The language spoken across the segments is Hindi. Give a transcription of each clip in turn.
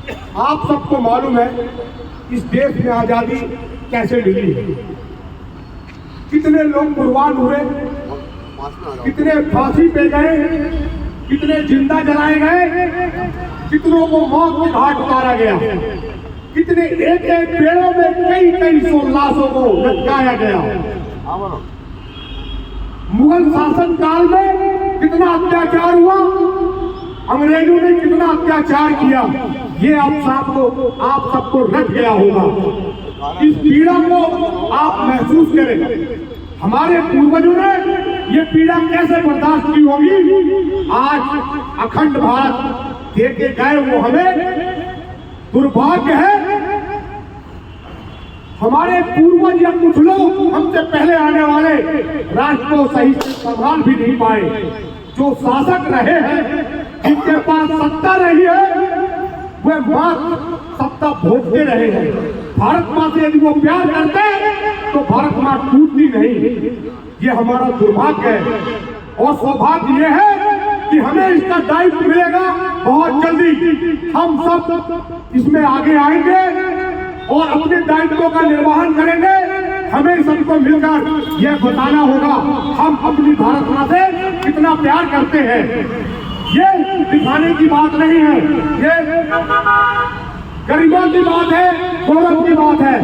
आप सबको मालूम है इस देश में आजादी कैसे मिली है, कितने लोग कुर्बान हुए, कितने फांसी पे गए, कितने जिंदा जलाए गए, कितनों को मौत के घाट उतारा गया, कितने एक एक पेड़ों में कई कई सौ लाशों को लटकाया गया। मुगल शासन काल में कितना अत्याचार हुआ, अंग्रेजों ने कितना अत्याचार किया, ये आप सबको रट गया होगा। इस पीड़ा को आप महसूस करें। हमारे पूर्वजों ने ये पीड़ा कैसे बर्दाश्त की होगी। आज अखंड भारत दे के गए वो हमें दुर्भाग्य है। हमारे पूर्वज या कुछ लोग हमसे पहले आने वाले राष्ट्र को सही से संभाल भी नहीं पाए। जो शासक रहे हैं, जिनके पास सत्ता रही है, वे मात्र सत्ता भोगते रहे हैं। भारत माँ से यदि वो प्यार करते हैं तो भारत माँ टूटती नहीं। ये हमारा दुर्भाग्य है और सौभाग्य ये है कि हमें इसका दायित्व मिलेगा बहुत जल्दी। हम सब इसमें आगे आएंगे और अपने दायित्वों का निर्वहन करेंगे। हमें सबको मिलकर यह बताना होगा हम अपनी भारत माँ से कितना प्यार करते हैं। ये दिखाने की बात नहीं है, ये गरिमा की बात है, गौरव की बात है।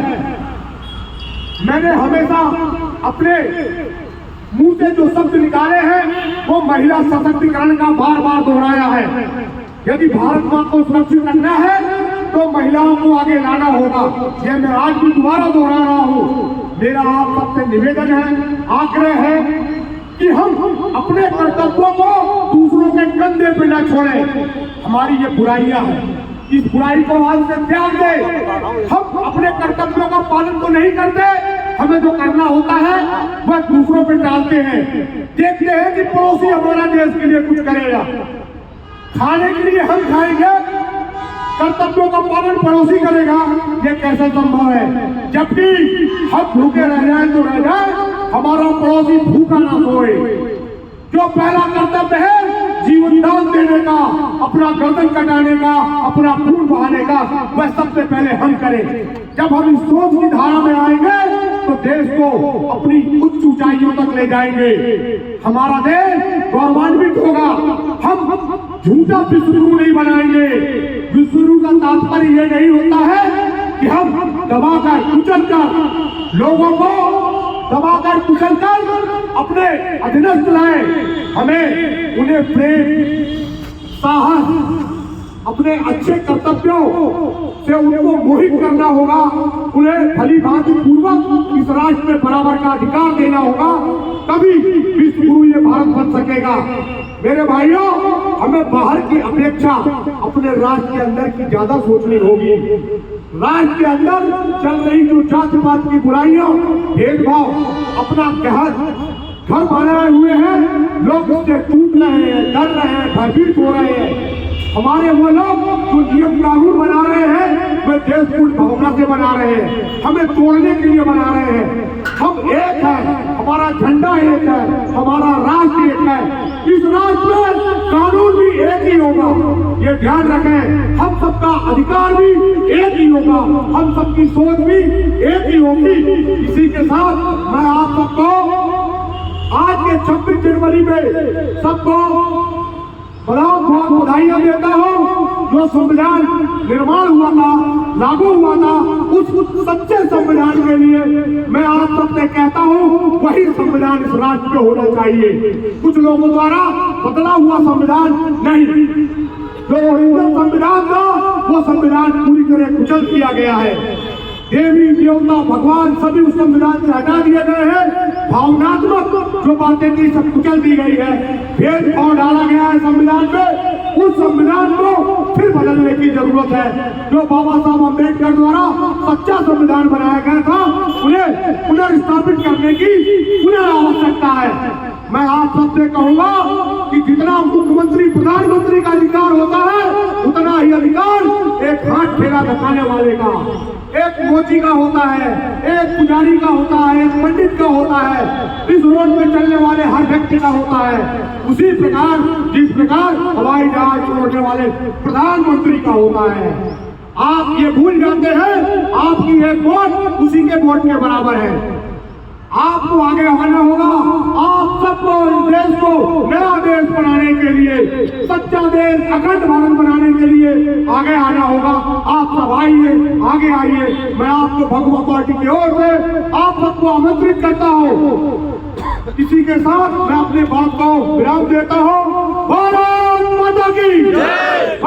मैंने हमेशा अपने मुंह से जो शब्द निकाले हैं वो महिला सशक्तिकरण का बार बार दोहराया है। यदि भारत माँ को सुरक्षित रखना है तो महिलाओं को आगे लाना होगा। ये मैं आज भी दोबारा दोहरा रहा हूँ। मेरा आप सबसे निवेदन है, आग्रह है कि हम अपने कर्तव्यों को दूसरों के कंधे पे न छोड़ें। हमारी ये बुराइयां हैं, इस बुराई को आज से त्याग दे। हम अपने कर्तव्यों का पालन तो नहीं करते, हमें जो करना होता है वह दूसरों पे डालते हैं। देखते हैं कि पड़ोसी हमारा देश के लिए कुछ करेगा, खाने के लिए हम खाएंगे, कर्तव्यों का पालन पड़ोसी करेगा, ये कैसे संभव है। जबकि हम भूखे रह जाए तो रह जाए, हमारा पड़ोसी भूखा ना सोए। जो पहला कर्तव्य है जीवन दान देने का, अपना गर्दन कटाने का, अपना खून बहाने का, वह सबसे पहले हम करें। जब हम इस सोच की धारा में आएंगे तो देश को अपनी उच्च ऊंचाइयों तक ले जाएंगे। हमारा देश गौरवान्वित होगा। हम झूठा विश्वगुरु नहीं बनाएंगे। विश्वगुरु का तात्पर्य ये नहीं होता है कि हम दबाकर कुचलकर लोगों को दबाकर कुचलकर अपने अधीनस्थ लाए। हमें उन्हें प्रेम, साहस, अपने अच्छे कर्तव्यों से उनको मोहित करना होगा। उन्हें भली भांति पूर्वक इस राष्ट्र में बराबर का अधिकार देना होगा, तभी विश्वगुरु ये भारत बन सकेगा। मेरे भाइयों, हमें बाहर की अपेक्षा अपने राष्ट्र के अंदर की ज्यादा सोचनी होगी। राष्ट्र के अंदर चल रही जो जातिवाद की बुराइयां, भेदभाव, अपना घर बनाए हुए हैं, लोग उससे टूट रहे हैं, डर रहे हैं, भयभीत हो रहे हैं। हमारे वो लोग जो नियम कानून बना रहे हैं वे देशपूर्ण भावना से बना रहे हैं, हमें तोड़ने के लिए बना रहे हैं। हम एक है, हमारा झंडा एक है, हमारा राष्ट्र एक है। इस राष्ट्र में कानून भी एक ही होगा, ये ध्यान रखें। हम सबका अधिकार भी एक ही होगा, हम सबकी सोच भी एक ही होगी। इसी के साथ मैं आप सबको आज के 26 जनवरी में सबको बहुत बहुत बधाइयां देता हूँ। जो संविधान निर्माण हुआ था, लागू हुआ था, उस सच्चे संविधान के लिए मैं आप सबसे कहता हूँ वही संविधान इस राष्ट्र में होना चाहिए। कुछ लोगों द्वारा बदला हुआ संविधान नहीं, जो ओरिजिनल संविधान था वो संविधान पूरी तरह कुचल दिया गया है। देवी देवता भगवान सभी उस संविधान से हटा दिए गए हैं। भावनात्मक जो बातें थी सब कुचल दी गई है। भेदभाव डाला गया है संविधान में। उस संविधान को फिर बदलने की जरूरत है। जो बाबा साहब अम्बेडकर द्वारा सच्चा संविधान बनाया गया था, उन्हें पुनर्स्थापित करने की पुनः आवश्यकता है। मैं आप सबसे कहूंगा कि जितना मुख्यमंत्री प्रधानमंत्री का अधिकार होता है, उतना ही अधिकार एक हाथ ठेला दिखाने वाले का, एक मोची का होता है, एक पुजारी का होता है, एक पंडित का होता है, इस रोड में चलने वाले हर व्यक्ति का होता है। उसी प्रकार जिस प्रकार हवाई जहाज छोड़ने वाले प्रधानमंत्री का होता है। आप ये भूल जाते हैं आपकी एक वोट उसी के वोट के बराबर है। आपको आगे आना होगा। आप सबको इस देश को नया देश बनाने के लिए, सच्चा देश, अखंड भारत बनाने के लिए आगे आना होगा। आप सब आइए, आगे आइए। मैं आपको भगवा पार्टी की ओर से आप सबको आमंत्रित करता हूँ। इसी के साथ मैं अपनी बात को विराम देता हूँ। भारत माता की जय।